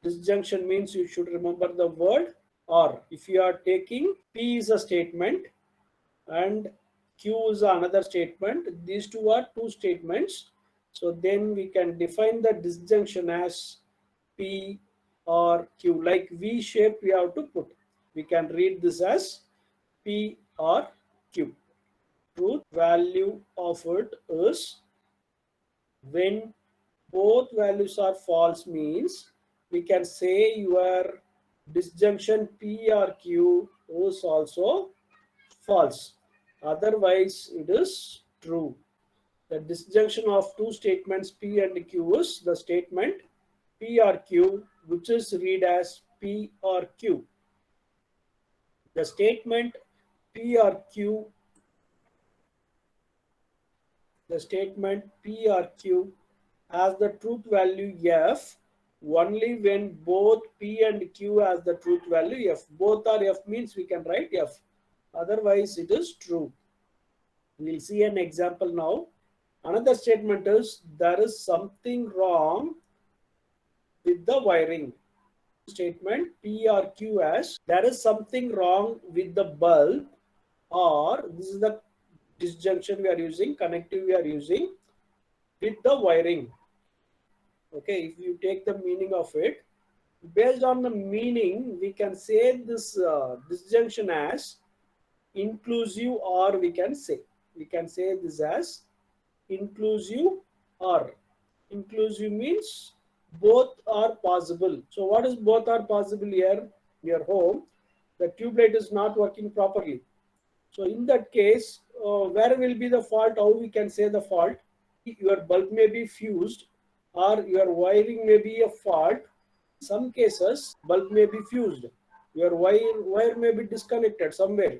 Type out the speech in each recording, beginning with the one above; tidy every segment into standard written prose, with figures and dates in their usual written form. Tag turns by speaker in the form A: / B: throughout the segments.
A: Disjunction means you should remember the word or. If you are taking P is a statement and Q is another statement, these two are two statements. So then we can define the disjunction as P or Q. Like V shape we have to put. We can read this as P or Q. Truth value of it is when both values are false means we can say your disjunction P or Q is also false. Otherwise, it is true. The disjunction of two statements P and Q is the statement P or Q, which is read as P or Q. The statement P or Q, the statement P or Q has the truth value F only when both P and Q has the truth value F. Both are F means we can write F. Otherwise, it is true. We'll see an example now. Another statement is there is something wrong with the wiring. Statement P or Q as there is something wrong with the bulb, or this is the disjunction we are using, connective we are using, with the wiring. Okay, if you take the meaning of it, based on the meaning, we can say this disjunction as inclusive, or we can say this as inclusive or. Inclusive means both are possible. So what is both are possible here? In your home, the tube light is not working properly. So in that case, where will be the fault? How we can say the fault? Your bulb may be fused or your wiring may be a fault. In some cases, bulb may be fused. Your wire may be disconnected somewhere.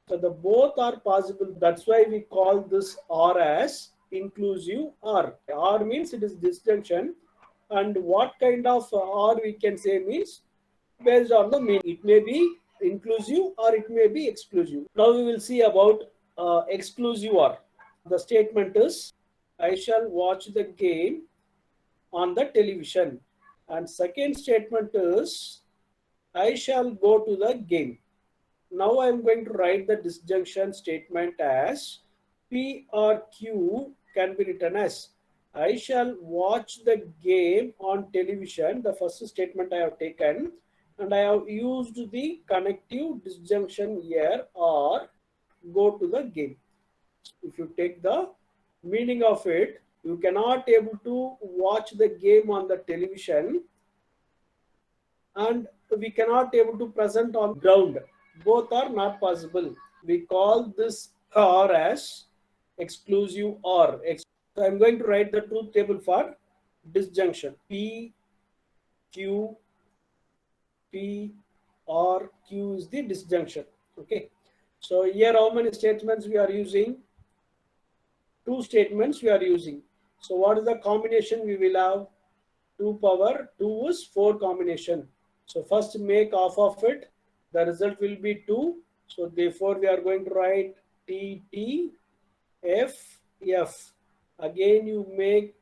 A: So the both are possible. That's why we call this R as inclusive R. R means it is disjunction. And what kind of R we can say means based on the meaning. It may be inclusive or it may be exclusive. Now we will see about exclusive R. The statement is I shall watch the game on the television. And second statement is I shall go to the game. Now I am going to write the disjunction statement as P or Q can be written as I shall watch the game on television. The first statement I have taken, and I have used the connective disjunction here, or go to the game. If you take the meaning of it, you cannot able to watch the game on the television and we cannot able to present on ground. Both are not possible. We call this R as exclusive or. So I'm going to write the truth table for disjunction. P, Q, P or Q is the disjunction. Okay. So here how many statements we are using? Two statements we are using. So what is the combination we will have? 2 power 2 is 4 combination. So first make half of it. The result will be 2. So therefore we are going to write T, T, F, F. Again you make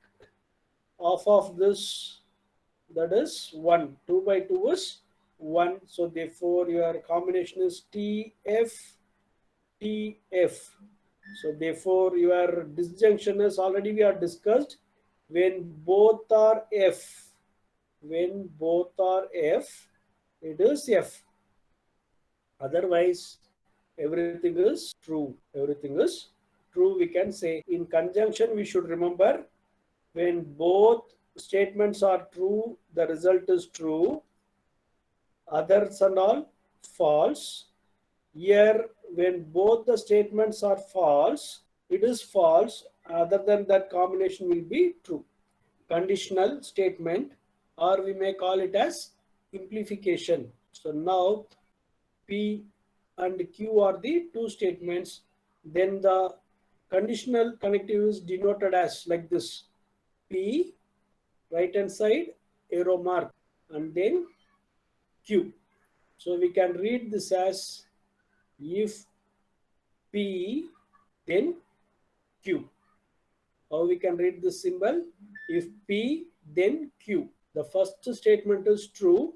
A: half of this, that is 1. 2 by 2 is 1. So therefore your combination is T, F, T, F. So therefore your disjunction is already we are discussed when both are F. When both are F, it is F. Otherwise, everything is true. Everything is true, we can say. In conjunction, we should remember when both statements are true, the result is true. Others and all false. Here, when both the statements are false, it is false. Other than that, combination will be true. Conditional statement, or we may call it as implication. So now P and Q are the two statements. Then the conditional connective is denoted as like this. P, right hand side, arrow mark, and then Q. So we can read this as if P, then Q. How we can read this symbol? If P, then Q. the first statement is true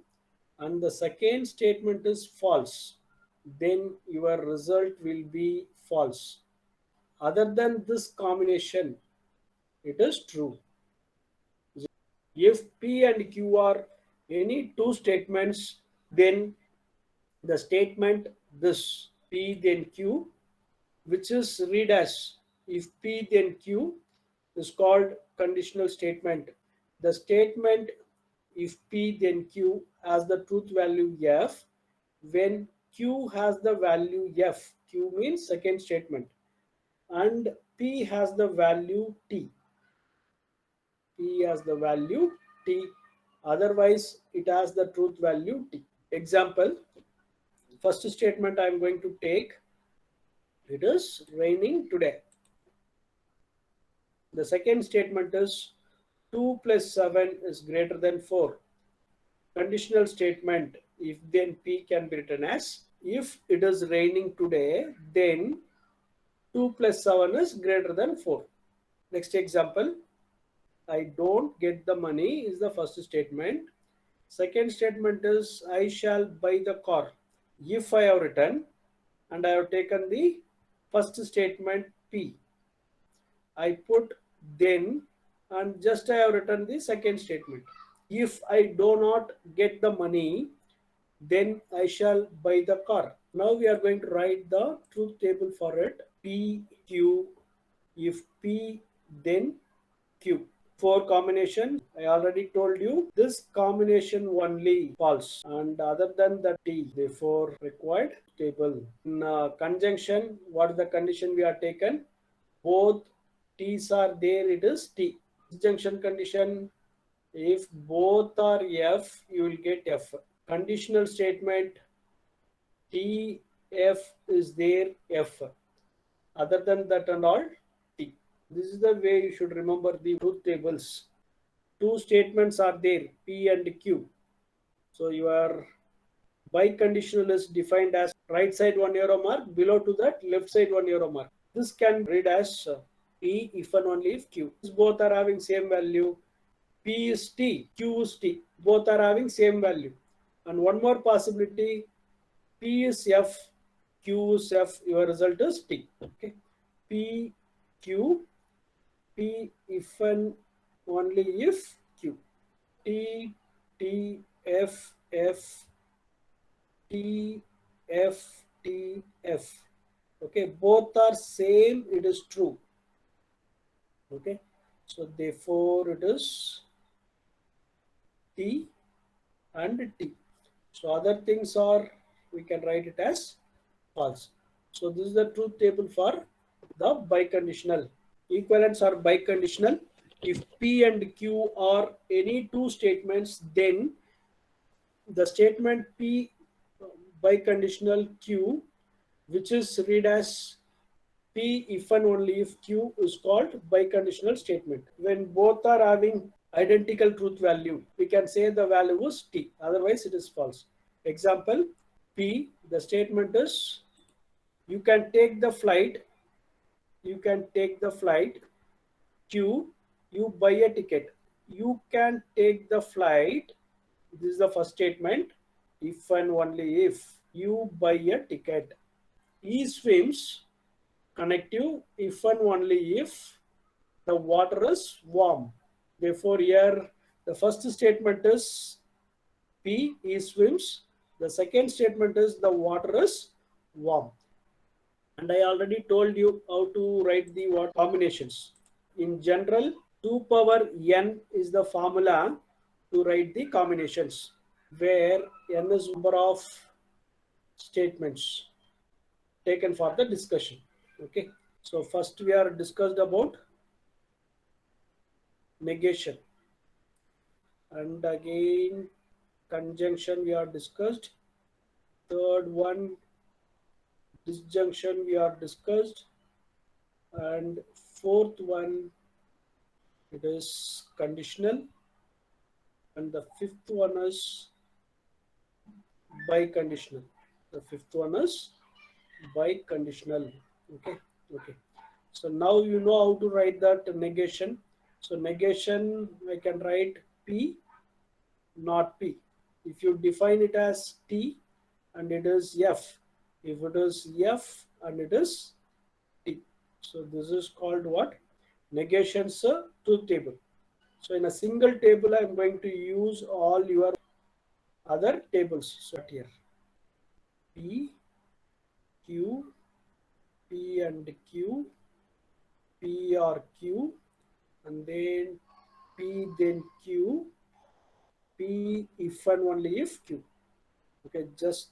A: and the second statement is false, then your result will be false. Other than this combination, it is true. If P and Q are any two statements, then the statement this P then Q, which is read as if P then Q, is called conditional statement. The statement if P then Q has the truth value F, when Q has the value F, Q means second statement, and P has the value T. P has the value T, otherwise it has the truth value T. Example, first statement I am going to take, it is raining today. The second statement is 2 plus 7 is greater than 4. Conditional statement, if then P can be written as if it is raining today, then 2 plus 7 is greater than 4. Next example, I don't get the money is the first statement. Second statement is I shall buy the car. If I have written and I have taken the first statement P, I put then and just I have written the second statement. If I do not get the money, then I shall buy the car. Now we are going to write the truth table for it. P, Q, if P, then Q. Four combination, I already told you this combination only false, and other than the T, therefore required table. In conjunction, what is the condition we are taken? Both T's are there, it is T. Disjunction condition, if both are F, you will get F. Conditional statement, T, F is there, F. Other than that and all, T. This is the way you should remember the truth tables. Two statements are there, P and Q. So your biconditional is defined as right side 1 euro mark, below to that left side 1 euro mark. This can read as P if and only if Q. Both are having same value. P is T, Q is T. Both are having same value. And one more possibility, P is F, Q is F, your result is T. Okay. P, Q, P if and only if Q. T, T, F, F, T, F, T, F. Okay, both are same, it is true. Okay, so therefore it is T and T. So other things are, we can write it as false. So this is the truth table for the biconditional. Equivalents are biconditional. If P and Q are any two statements, then the statement P biconditional Q, which is read as P if and only if Q, is called biconditional statement. When both are having identical truth value, we can say the value is T, otherwise it is false. Example, P, the statement is you can take the flight, you can take the flight. Q, you buy a ticket. You can take the flight. This is the first statement. If and only if you buy a ticket. E swims, connective, if and only if the water is warm. Therefore, here the first statement is P, E swims. The second statement is the water is warm. And I already told you how to write the word combinations. In general, 2 power n is the formula to write the combinations, where n is number of statements taken for the discussion. Okay, so first we are discussed about negation, and again conjunction we are discussed. Third one, disjunction we are discussed, and fourth one, it is conditional, and the fifth one is biconditional. The fifth one is biconditional. Okay, okay. So now you know how to write that negation. So negation, I can write P not P. If you define it as T and it is F, if it is F and it is T. So this is called what? Negations truth table. So in a single table, I am going to use all your other tables. So here P, Q, P and Q, P or Q, and then P, then Q, P if and only if Q. Okay, just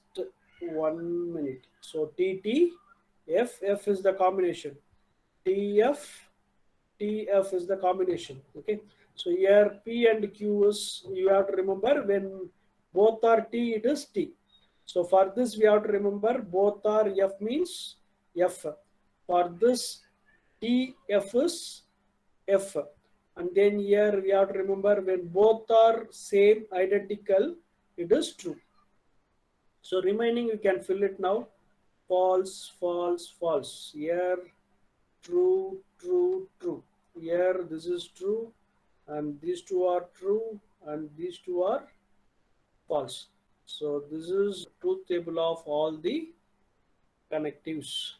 A: 1 minute. So T T F F is the combination. T F T F is the combination. Okay, so here P and Q is, you have to remember, when both are T, it is T. So for this, we have to remember both are F means F. For this, T F is F. And then here we have to remember, when both are same, identical, it is true. So remaining you can fill it now. False, false, false. Here true, true, true. Here this is true, and these two are true, and these two are false. So this is truth table of all the connectives.